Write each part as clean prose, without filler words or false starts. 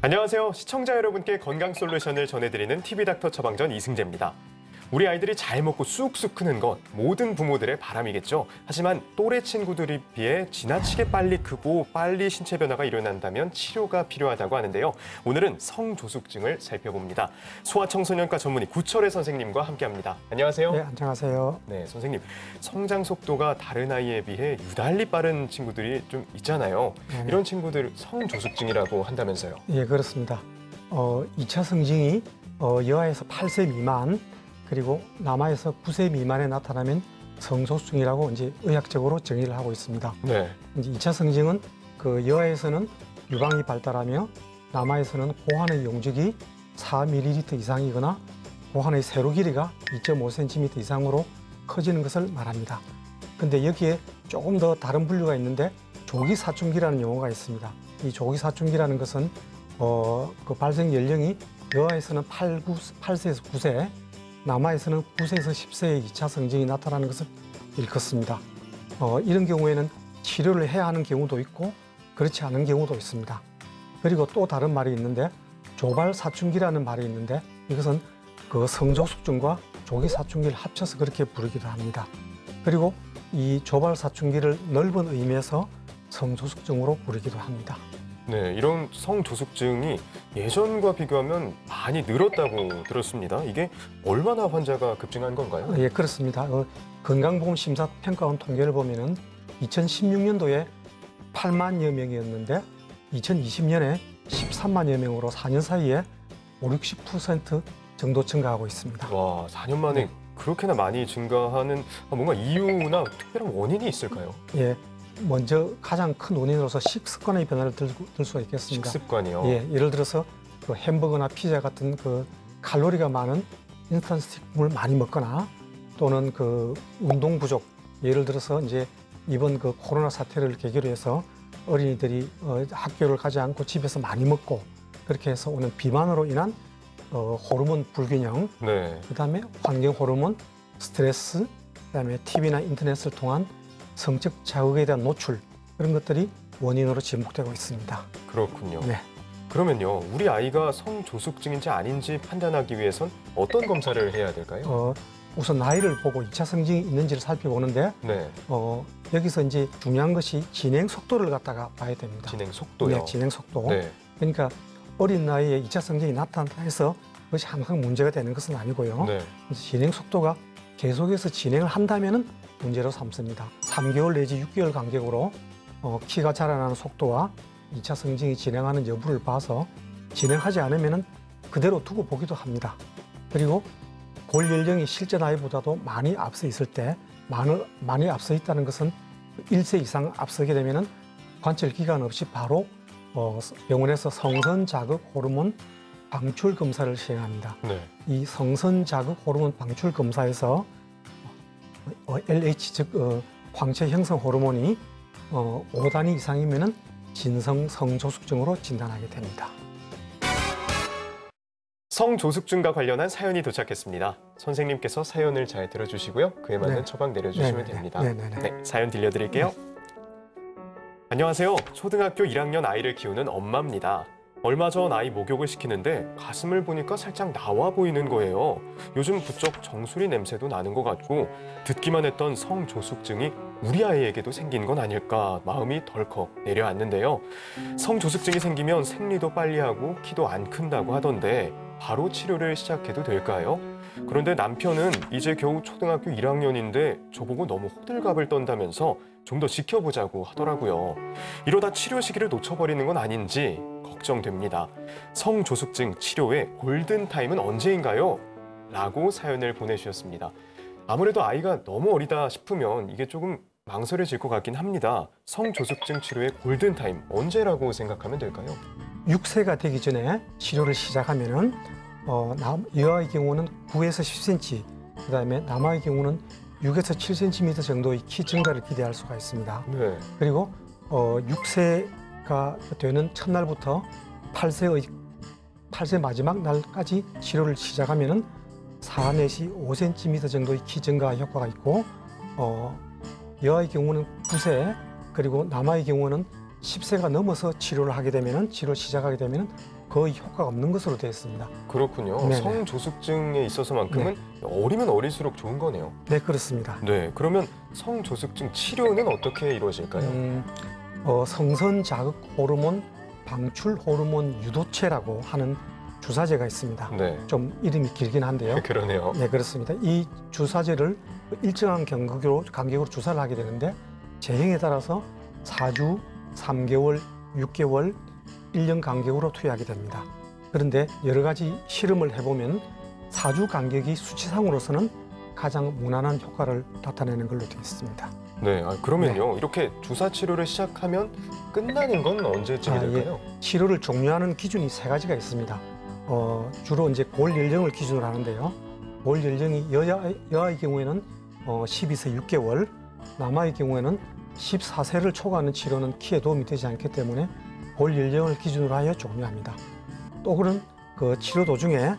안녕하세요. 시청자 여러분께 건강 솔루션을 전해드리는 TV닥터 처방전 이승재입니다. 우리 아이들이 잘 먹고 쑥쑥 크는 것 모든 부모들의 바람이겠죠. 하지만 또래 친구들에 비해 지나치게 빨리 크고 빨리 신체 변화가 일어난다면 치료가 필요하다고 하는데요. 오늘은 성조숙증을 살펴봅니다. 소아청소년과 전문의 구철의 선생님과 함께합니다. 안녕하세요. 네, 안녕하세요. 네, 선생님. 성장 속도가 다른 아이에 비해 유달리 빠른 친구들이 좀 있잖아요. 네. 이런 친구들 성조숙증이라고 한다면서요. 예, 그렇습니다. 2차 성징이 여아에서 8세 미만 그리고 남아에서 9세 미만에 나타나면 성조숙증이라고 이제 의학적으로 정의를 하고 있습니다. 네. 이제 2차 성징은 그 여아에서는 유방이 발달하며 남아에서는 고환의 용적이 4ml 이상이거나 고환의 세로 길이가 2.5cm 이상으로 커지는 것을 말합니다. 근데 여기에 조금 더 다른 분류가 있는데 조기사춘기라는 용어가 있습니다. 이 조기사춘기라는 것은 그 발생 연령이 여아에서는 8세에서 9세, 남아에서는 9세에서 10세의 2차 성징이 나타나는 것을 일컫습니다. 이런 경우에는 치료를 해야 하는 경우도 있고 그렇지 않은 경우도 있습니다. 그리고 또 다른 말이 있는데 조발사춘기라는 말이 있는데 이것은 그 성조숙증과 조기사춘기를 합쳐서 그렇게 부르기도 합니다. 그리고 이 조발사춘기를 넓은 의미에서 성조숙증으로 부르기도 합니다. 네, 이런 성조숙증이 예전과 비교하면 많이 늘었다고 들었습니다. 이게 얼마나 환자가 급증한 건가요? 예, 그렇습니다. 건강보험심사평가원 통계를 보면은 2016년도에 8만여 명이었는데 2020년에 13만여 명으로 4년 사이에 50-60% 정도 증가하고 있습니다. 와, 4년 만에 네. 그렇게나 많이 증가하는 뭔가 이유나 특별한 원인이 있을까요? 예, 먼저 가장 큰 원인으로서 식습관의 변화를 들 수가 있겠습니다. 식습관이요? 예, 예를 들어서 그 햄버거나 피자 같은 그 칼로리가 많은 인스턴트 스틱을 많이 먹거나 또는 그 운동 부족, 예를 들어서 이제 이번 그 코로나 사태를 계기로 해서 어린이들이 학교를 가지 않고 집에서 많이 먹고 그렇게 해서 오는 비만으로 인한 호르몬 불균형, 네. 그다음에 환경 호르몬, 스트레스, 그다음에 TV나 인터넷을 통한 성적 자극에 대한 노출, 그런 것들이 원인으로 지목되고 있습니다. 그렇군요. 네. 그러면요, 우리 아이가 성조숙증인지 아닌지 판단하기 위해선 어떤 검사를 해야 될까요? 우선 나이를 보고 2차 성징이 있는지를 살펴보는데 네. 여기서 이제 중요한 것이 진행 속도를 갖다가 봐야 됩니다. 진행 속도요? 네, 진행 속도. 네. 그러니까 어린 나이에 2차 성징이 나타난다 해서 그것이 항상 문제가 되는 것은 아니고요. 네. 진행 속도가 계속해서 진행을 한다면은 문제로 삼습니다. 3개월 내지 6개월 간격으로 키가 자라나는 속도와 2차 성징이 진행하는 여부를 봐서 진행하지 않으면은 그대로 두고 보기도 합니다. 그리고 골 연령이 실제 나이보다도 많이 앞서 있을 때, 많이 앞서 있다는 것은 1세 이상 앞서게 되면은 관찰 기간 없이 바로 병원에서 성선 자극 호르몬 방출 검사를 시행합니다. 네. 이 성선 자극 호르몬 방출 검사에서 LH 즉 광채 형성 호르몬이 5단위 이상이면은 진성 성조숙증으로 진단하게 됩니다. 성조숙증과 관련한 사연이 도착했습니다. 선생님께서 사연을 잘 들어주시고요. 그에 맞는 네. 처방 내려주시면 네네네. 됩니다. 네네네. 네, 사연 들려드릴게요. 안녕하세요. 초등학교 1학년 아이를 키우는 엄마입니다. 얼마 전 아이 목욕을 시키는데 가슴을 보니까 살짝 나와 보이는 거예요. 요즘 부쩍 정수리 냄새도 나는 것 같고 듣기만 했던 성조숙증이 우리 아이에게도 생긴 건 아닐까 마음이 덜컥 내려앉는데요. 성조숙증이 생기면 생리도 빨리 하고 키도 안 큰다고 하던데 바로 치료를 시작해도 될까요? 그런데 남편은 이제 겨우 초등학교 1학년인데 저보고 너무 호들갑을 떤다면서 좀 더 지켜보자고 하더라고요. 이러다 치료 시기를 놓쳐버리는 건 아닌지 걱정됩니다. 성조숙증 치료의 골든타임은 언제인가요? 라고 사연을 보내주셨습니다. 아무래도 아이가 너무 어리다 싶으면 이게 조금 망설여질 것 같긴 합니다. 성조숙증 치료의 골든타임 언제라고 생각하면 될까요? 6세가 되기 전에 치료를 시작하면은 여아의 경우는 9에서 10cm, 그다음에 남아의 경우는 6에서 7cm 정도의 키 증가를 기대할 수가 있습니다. 네. 그리고 6세가 되는 첫날부터 8세 마지막 날까지 치료를 시작하면은 4 내지 5cm 정도의 키 증가 효과가 있고 여아의 경우는 9세, 그리고 남아의 경우는 10세가 넘어서 치료를 시작하게 되면 거의 효과가 없는 것으로 되어 있습니다. 그렇군요. 네네. 성조숙증에 있어서만큼은 어리면 어릴수록 좋은 거네요. 네, 그렇습니다. 네, 그러면 성조숙증 치료는 어떻게 이루어질까요? 성선 자극 호르몬 방출 호르몬 유도체라고 하는 주사제가 있습니다. 네, 좀 이름이 길긴 한데요. 그러네요. 네, 그렇습니다. 이 주사제를 일정한 간격으로 주사를 하게 되는데 제형에 따라서 4주, 3개월, 6개월, 1년 간격으로 투여하게 됩니다. 그런데 여러 가지 실험을 해보면 4주 간격이 수치상으로서는 가장 무난한 효과를 나타내는 걸로 되어 있습니다. 네, 그러면요. 이렇게 주사 치료를 시작하면 끝나는 건 언제쯤이 될까요? 치료를 종료하는 기준이 3가지가 있습니다. 주로 이제 골 연령을 기준으로 하는데요. 골 연령이 여아의 경우에는 12세 6개월, 남아의 경우에는 14세를 초과하는 치료는 키에 도움이 되지 않기 때문에 골 연령을 기준으로 하여 종료합니다. 또 그런 그 치료 도중에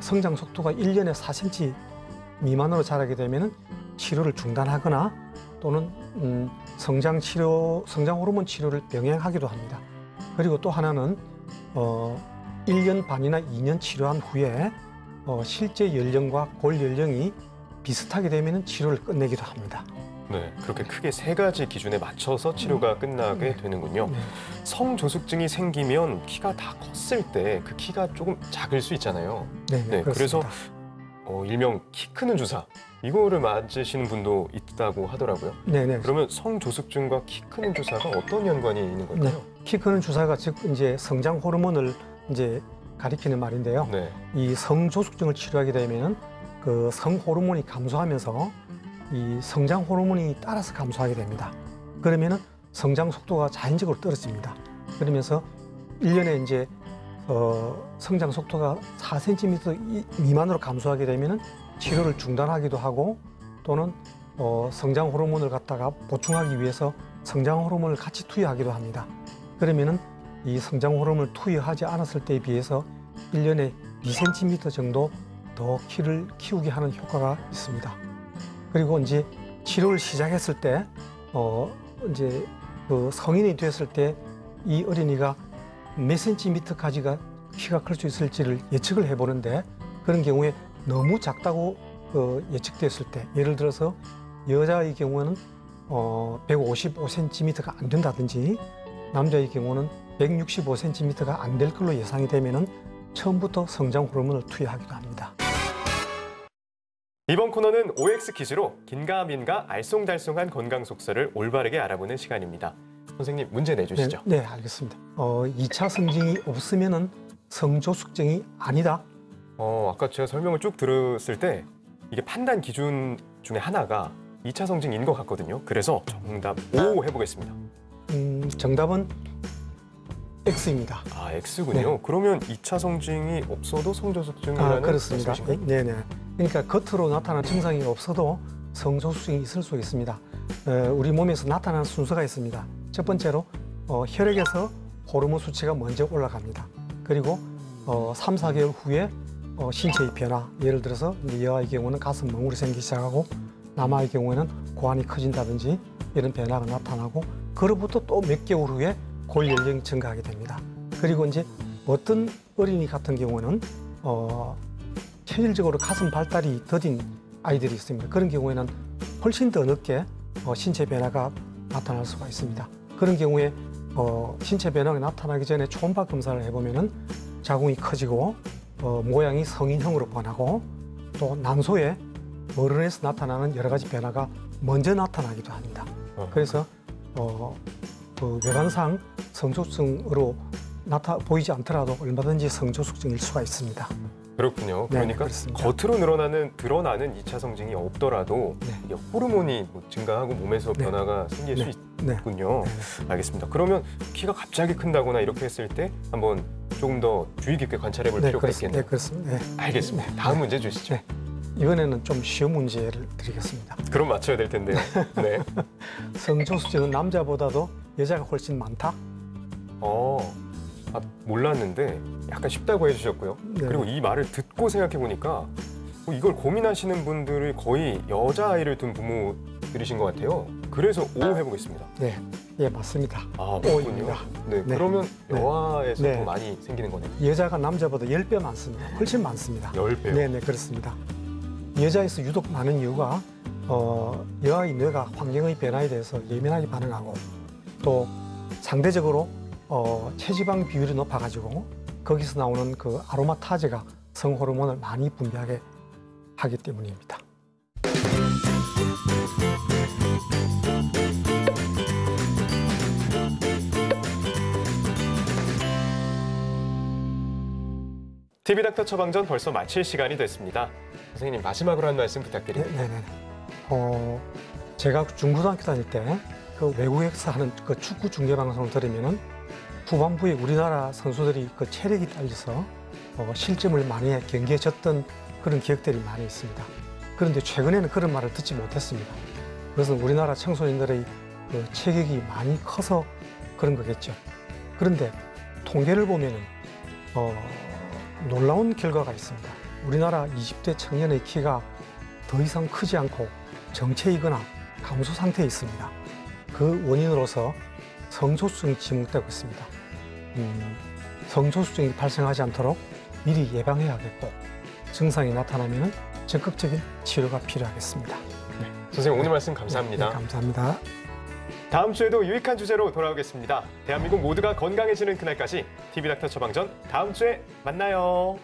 성장 속도가 1년에 4cm 미만으로 자라게 되면 치료를 중단하거나 또는 성장 호르몬 치료를 병행하기도 합니다. 그리고 또 하나는 1년 반이나 2년 치료한 후에 실제 연령과 골 연령이 비슷하게 되면 치료를 끝내기도 합니다. 네, 그렇게 크게 3가지 기준에 맞춰서 치료가 끝나게 되는군요. 네. 성조숙증이 생기면 키가 다 컸을 때 그 키가 조금 작을 수 있잖아요. 네, 네, 그래서 일명 키 크는 주사 이거를 맞으시는 분도 있다고 하더라고요. 네네. 그러면 성조숙증과 키 크는 주사가 어떤 연관이 있는 걸까요? 키 크는 주사가 즉 이제 성장 호르몬을 이제 가리키는 말인데요. 네, 이 성조숙증을 치료하게 되면은 그 성 호르몬이 감소하면서 이 성장 호르몬이 따라서 감소하게 됩니다. 그러면은 성장 속도가 자연적으로 떨어집니다. 그러면서 1년에 이제 성장 속도가 4cm 미만으로 감소하게 되면은 치료를 중단하기도 하고 또는 성장 호르몬을 갖다가 보충하기 위해서 성장 호르몬을 같이 투여하기도 합니다. 그러면은 이 성장 호르몬을 투여하지 않았을 때에 비해서 1년에 2cm 정도 더 키를 키우게 하는 효과가 있습니다. 그리고 이제 치료를 시작했을 때 이제 그 성인이 됐을 때 이 어린이가 몇 센티미터까지가 키가 클 수 있을지를 예측을 해보는데 그런 경우에 너무 작다고 예측됐을 때 예를 들어서 여자의 경우는 155cm가 안 된다든지 남자의 경우는 165cm가 안 될 걸로 예상이 되면은 처음부터 성장 호르몬을 투여하기도 합니다. 이번 코너는 OX 퀴즈로 긴가민가 알쏭달쏭한 건강 속설을 올바르게 알아보는 시간입니다. 선생님 문제 내주시죠. 네, 알겠습니다. 2차 성징이 없으면은 성조숙증이 아니다. 아까 제가 설명을 쭉 들었을 때 이게 판단 기준 중에 하나가 2차 성징인 것 같거든요. 그래서 정답 O 해보겠습니다. 정답은 X입니다. X군요. 네. 그러면 2차 성징이 없어도 성조숙증이라는 그렇습니다. 말씀이신가요? 네네. 그러니까 겉으로 나타난 증상이 없어도 성조숙증이 있을 수 있습니다. 우리 몸에서 나타나는 순서가 있습니다. 첫 번째로 혈액에서 호르몬 수치가 먼저 올라갑니다. 그리고 3, 4개월 후에 신체의 변화, 예를 들어서 여아의 경우는 가슴 멍울이 생기기 시작하고 남아의 경우에는 고환이 커진다든지 이런 변화가 나타나고 그로부터 또 몇 개월 후에 골 연령이 증가하게 됩니다. 그리고 이제 어떤 어린이 같은 경우는 체질적으로 가슴 발달이 더딘 아이들이 있습니다. 그런 경우에는 훨씬 더 늦게 신체 변화가 나타날 수가 있습니다. 그런 경우에 신체 변화가 나타나기 전에 초음파 검사를 해보면은 자궁이 커지고 모양이 성인형으로 변하고 또 난소에 머리에서 나타나는 여러 가지 변화가 먼저 나타나기도 합니다. 그래서 그 외관상 성조숙증으로 보이지 않더라도 얼마든지 성조숙증일 수가 있습니다. 그렇군요. 네, 그러니까 그렇습니다. 겉으로 드러나는 2차 성징이 없더라도 네. 이게 호르몬이 증가하고 몸에서 네. 변화가 생길 네. 수 네. 있군요. 알겠습니다. 그러면 키가 갑자기 큰다거나 이렇게 했을 때 한번 조금 더 주의 깊게 관찰해 볼 필요가 있겠네요. 네, 그렇습니다. 네. 알겠습니다. 다음 문제 주시죠. 네. 이번에는 좀 쉬운 문제를 드리겠습니다. 그럼 맞춰야 될 텐데요. 네. 성조숙증은 남자보다도 여자가 훨씬 많다? 몰랐는데 약간 쉽다고 해주셨고요. 네. 그리고 이 말을 듣고 생각해 보니까 이걸 고민하시는 분들이 거의 여자아이를 둔 부모들이신 것 같아요. 그래서 O 해보겠습니다. 네. 예, 맞습니다. 아, 그렇군요. O입니다. 네, 네. 그러면 네. 여아에서 네. 더 많이 생기는 거네요. 여자가 남자보다 10배 많습니다. 훨씬 많습니다. 10배요. 네, 네, 그렇습니다. 여자에서 유독 많은 이유가 여아의 뇌가 환경의 변화에 대해서 예민하게 반응하고 또 상대적으로 체지방 비율이 높아가지고 거기서 나오는 그 아로마타제가 성호르몬을 많이 분비하게 하기 때문입니다. TV닥터 처방전 벌써 마칠 시간이 됐습니다. 선생님 마지막으로 한 말씀 네, 부탁드립니다. 네, 네. 제가 중고등학교 다닐 때 그 외국에서 하는 그 축구 중계 방송을 들으면은 후반부에 우리나라 선수들이 그 체력이 딸려서 실점을 많이 해 경기에 졌던 그런 기억들이 많이 있습니다. 그런데 최근에는 그런 말을 듣지 못했습니다. 그것은 우리나라 청소년들의 그 체격이 많이 커서 그런 거겠죠. 그런데 통계를 보면은 놀라운 결과가 있습니다. 우리나라 20대 청년의 키가 더 이상 크지 않고 정체이거나 감소 상태에 있습니다. 그 원인으로서 성소수증이 지목되고 있습니다. 성소수증이 발생하지 않도록 미리 예방해야겠고 증상이 나타나면 적극적인 치료가 필요하겠습니다. 선생님 오늘 말씀 감사합니다. 네, 감사합니다. 다음 주에도 유익한 주제로 돌아오겠습니다. 대한민국 모두가 건강해지는 그날까지 TV닥터 처방전 다음 주에 만나요.